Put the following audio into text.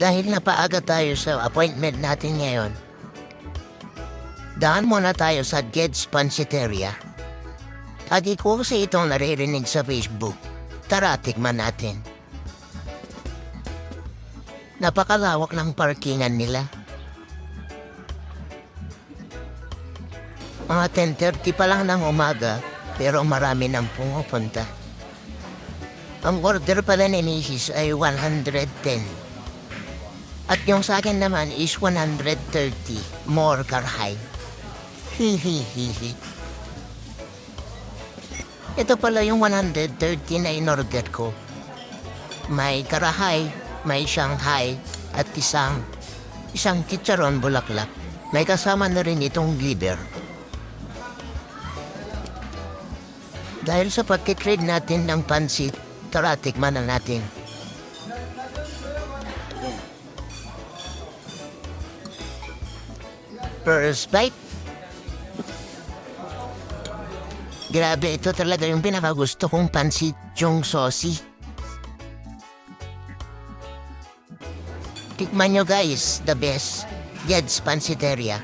Dahil napaaga tayo sa appointment natin ngayon, daan muna tayo sa Ged's Pansiteria. Lagi ko kasi itong naririnig sa Facebook. Tara, tikman natin. Napakalawak ng parkingan nila. Mga 10:30 pa lang ng umaga, pero marami nang pumupunta. Ang order pala ni Mrs. ay 110. At yung sa akin naman is 130. More karhay. Hihihihi. Ito pala yung 130 na in-order ko. May karahay, may Shanghai, at isang chicharon bulaklak. May kasama na rin itong liver. Dahil sa pagkikrave natin ng pansit, tara tikman na natin. First bite. Grabe, ito talaga yung pinakagusto kong pansit, yung saucy. Tikman nyo guys, the best. Ged's Pansiteria.